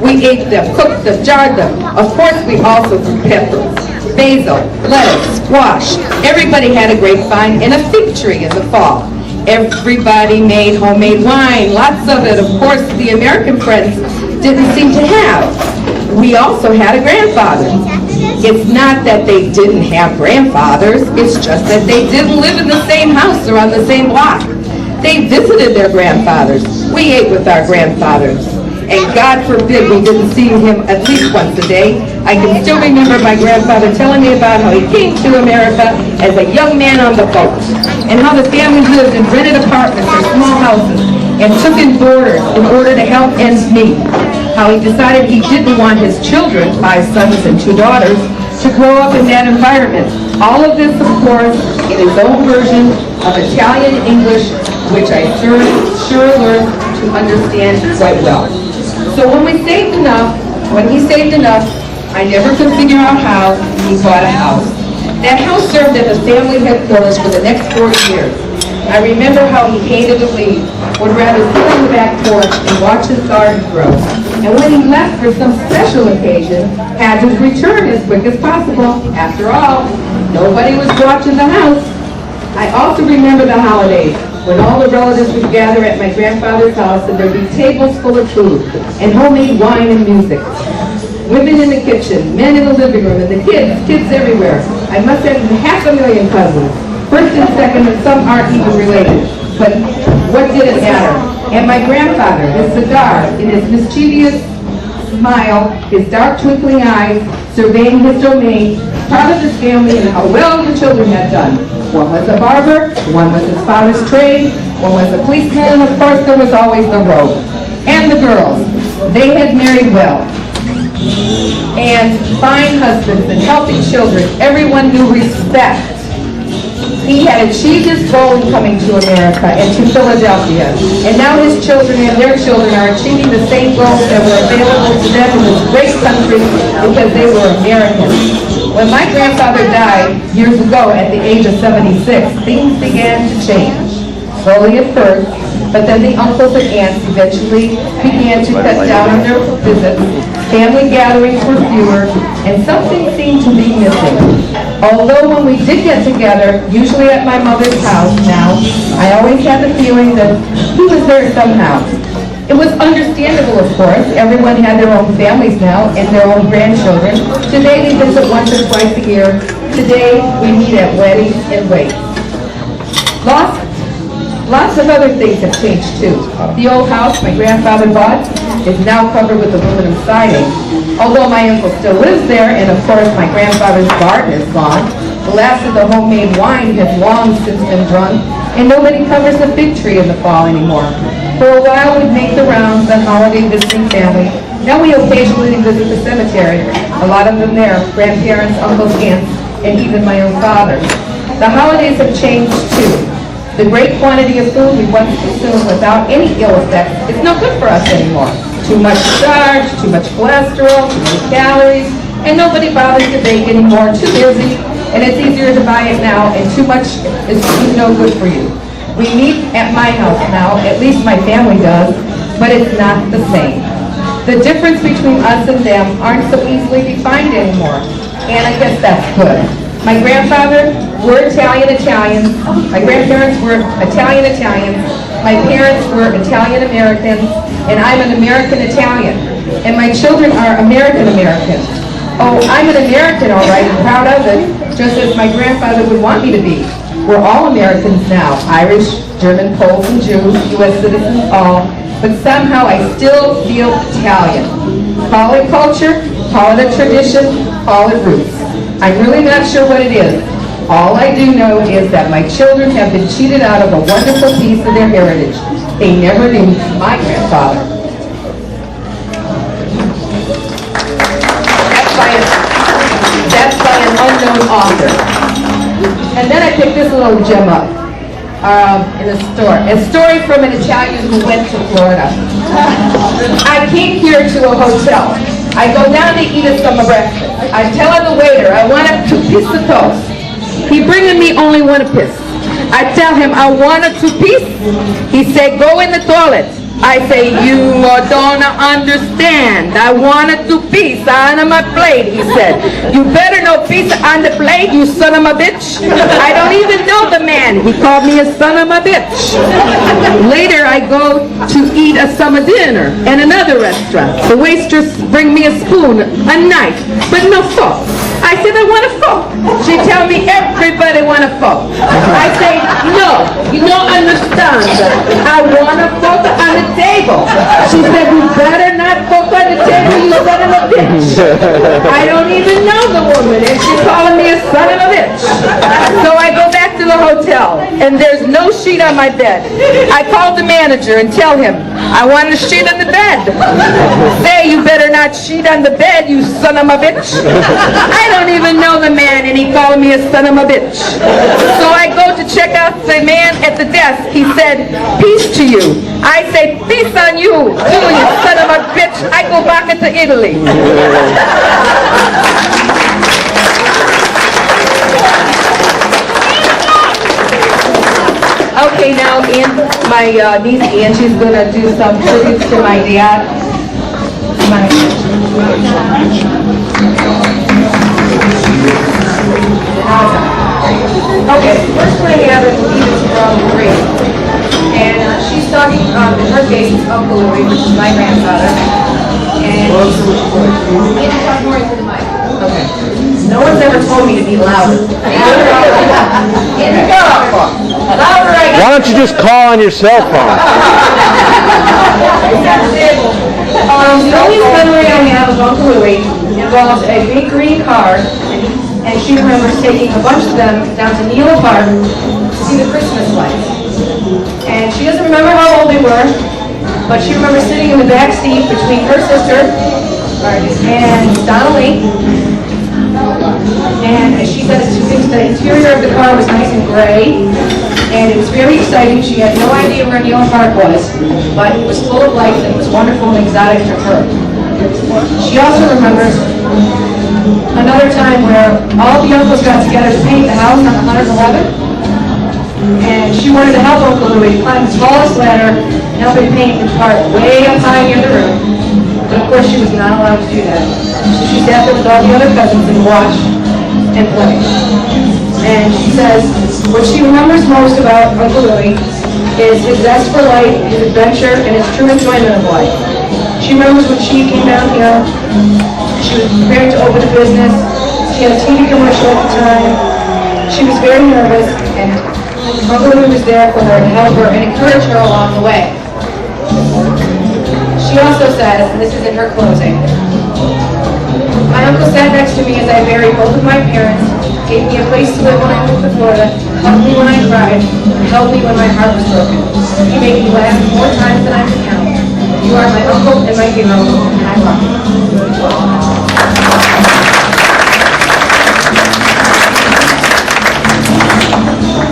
We ate them, cooked them, jarred them. Of course, we also grew peppers, basil, lettuce, squash. Everybody had a grapevine and a fig tree in the fall. Everybody made homemade wine, lots of it. Of course, the American friends didn't seem to have. We also had a grandfather. It's not that they didn't have grandfathers, it's just that they didn't live in the same house or on the same block. They visited their grandfathers. We ate with our grandfathers. And God forbid we didn't see him at least once a day. I can still remember my grandfather telling me about how he came to America as a young man on the boat, and how the family lived in rented apartments or small houses and took in boarders in order to help ends meet. How he decided he didn't want his children, 5 sons and 2 daughters, to grow up in that environment. All of this, of course, in his own version of Italian English, which I sure learned to understand quite well. So when he saved enough, I never could figure out how he bought a house. That house served as a family headquarters for the next 40 years. I remember how he hated to leave, would rather sit on the back porch and watch his garden grow. And when he left for some special occasion, had to return as quick as possible. After all, nobody was watching the house. I also remember the holidays, when all the relatives would gather at my grandfather's house and there'd be tables full of food and homemade wine and music. Women in the kitchen, men in the living room, and the kids everywhere. I must have 500,000 cousins. First and second, and some aren't even related. But what did it matter? And my grandfather, his cigar, in his mischievous smile, his dark twinkling eyes, surveying his domain, proud of his family and how well the children had done. One was a barber, one was his father's trade, one was a policeman, and of course there was always the rogue. And the girls, they had married well. And fine husbands and healthy children, everyone knew respect. He had achieved his goal in coming to America and to Philadelphia. And now his children and their children are achieving the same goals that were available to them in this great country because they were Americans. When my grandfather died years ago at the age of 76, things began to change. Slowly at first, but then the uncles and aunts eventually began to cut down on their visits. Family gatherings were fewer, and something seemed to be missing. Although when we did get together, usually at my mother's house now, I always had the feeling that he was there somehow. It was understandable, of course. Everyone had their own families now and their own grandchildren. Today we visit once or twice a year. Today we meet at weddings and wakes. Lots of other things have changed too. The old house my grandfather bought is now covered with aluminum siding. Although my uncle still lives there, and of course my grandfather's garden is gone, the last of the homemade wine has long since been drunk, and nobody covers the fig tree in the fall anymore. For a while we'd make the rounds on holiday visiting family. Now we occasionally visit the cemetery. A lot of them there, grandparents, uncles, aunts, and even my own father. The holidays have changed too. The great quantity of food we once consumed without any ill effects is no good for us anymore. Too much starch, too much cholesterol, too many calories, and nobody bothers to bake anymore, too busy, and it's easier to buy it now, and too much is no good for you. We meet at my house now, at least my family does, but it's not the same. The difference between us and them aren't so easily defined anymore, and I guess that's good. My grandfather were Italians. My grandparents were Italians. My parents were Italian-Americans, and I'm an American-Italian. And my children are American-Americans. Oh, I'm an American, all right, and proud of it, just as my grandfather would want me to be. We're all Americans now, Irish, German, Poles, and Jews, U.S. citizens, all. But somehow I still feel Italian. Call it culture, call it a tradition, call it roots. I'm really not sure what it is. All I do know is that my children have been cheated out of a wonderful piece of their heritage. They never knew my grandfather. That's by an unknown author. And then I picked this little gem up in a store. A story from an Italian who went to Florida. I came here to a hotel. I go down to eat us some breakfast. I tell the waiter, I want a 2 piece of toast. He bringing me only 1 piece. I tell him, I want a 2 piece. He said, go in the toilet. I say, you don't understand. I wanted to pizza on my plate, he said. You better no pizza on the plate, you son of a bitch. I don't even know the man. He called me a son of a bitch. Later, I go to eat a summer dinner in another restaurant. The waitress bring me a spoon, a knife, but no fork. I said, I want a fork. She tell me everybody want a fork. I say, no, you don't understand. I want a fork on the table. She said, you better not fork on the table, you son of a bitch. I don't even know the woman, and she's calling me a son of a bitch. So I go back to the hotel, and there's no sheet on my bed. I called the manager and tell him, I want a sheet on the bed. Say, you better not sheet on the bed, you son of a bitch. I don't even know the man, and he called me a son of a bitch. So I go to check out the man at the desk. He said, peace to you. I say, peace on you, too, you son of a bitch. I go back into Italy. Okay, now my niece Angie's gonna do some tributes to my dad. Okay, first one I have is from Grace. And she's talking, in her case, it's Uncle Louie, which is my grandfather. And you talk more into the mic. Okay. No one's ever told me to be louder. Louder, I guess. Why don't you just call on your cell phone? The only memory I have of Uncle Louie involves a big green car, and she remembers taking a bunch of them down to Neal Park to see the Christmas lights. And she doesn't remember how old they were, but she remembers sitting in the back seat between her sister and Donnelly. And she says she thinks the interior of the car was nice and gray, and it was very exciting. She had no idea where Neal Park was, but it was full of lights and it was wonderful and exotic for her. She also remembers another time where all the uncles got together to paint the house on 111th, and she wanted to help Uncle Louie climb the tallest ladder and help him paint the part way up high near the roof. But of course she was not allowed to do that. So she sat there with all the other cousins and watched and played. And she says what she remembers most about Uncle Louie is his zest for life, his adventure, and his true enjoyment of life. She remembers when she came down here, she was preparing to open a business. She had a TV commercial at the time. She was very nervous, and Uncle Louie was there for her to help her and encourage her along the way. She also says, and this is in her closing, my uncle sat next to me as I buried both of my parents, gave me a place to live when I moved to Florida, helped me when I cried, and helped me when my heart was broken. He made me laugh more times than I can count. You are my uncle and my hero, and I love you.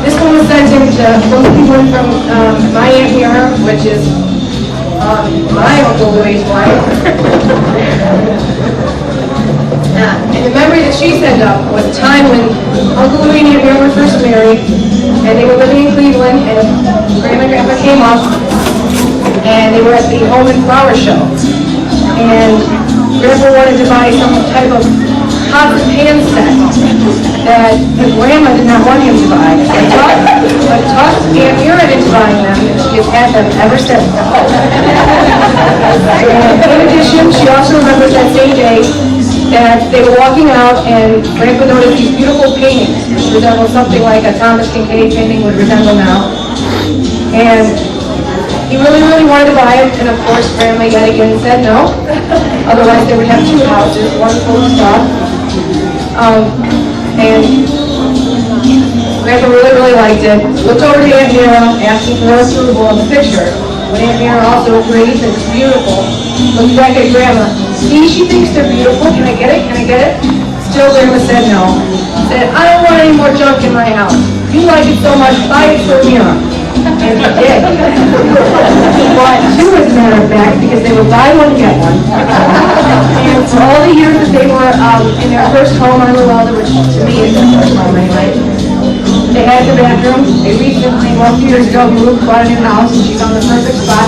This one was sent in to both people from my Aunt Mira, which is my Uncle Louie's wife. And the memory that she sent up was a time when Uncle Louie and Aunt Mira were first married, and they were living in Cleveland, and Grandma and Grandpa came up, and they were at the Home and Flower Show. And Grandpa wanted to buy some type of pots and pan set that Grandma did not want him to buy. But talked Aunt Mira into buying them, and she has had them ever since. And in addition, she also remembers that same day that they were walking out and Grandpa noticed these beautiful paintings, which resemble something like a Thomas Kincaid painting would resemble now. And he really, really wanted to buy it, and of course Grandma yet again said no. Otherwise they would have two houses, one full of stuff. And Grandpa really, really liked it. Looked over to Aunt Mira, asking for her approval of the picture. But Aunt Mira also agreed that it's beautiful. Looked back at Grandma. See, she thinks they're beautiful. Can I get it? Can I get it? Still Grandma said no. Said, I don't want any more junk in my house. You like it so much, buy it for Mira. And he did. He bought two, as a matter of fact, because they would buy one, get one. And for all the years that they were in their first home on Llewellyn, which to me is their first home anyway, they had the bedroom. They recently, well, a few years ago, moved, bought a new house, and she's on the perfect spot.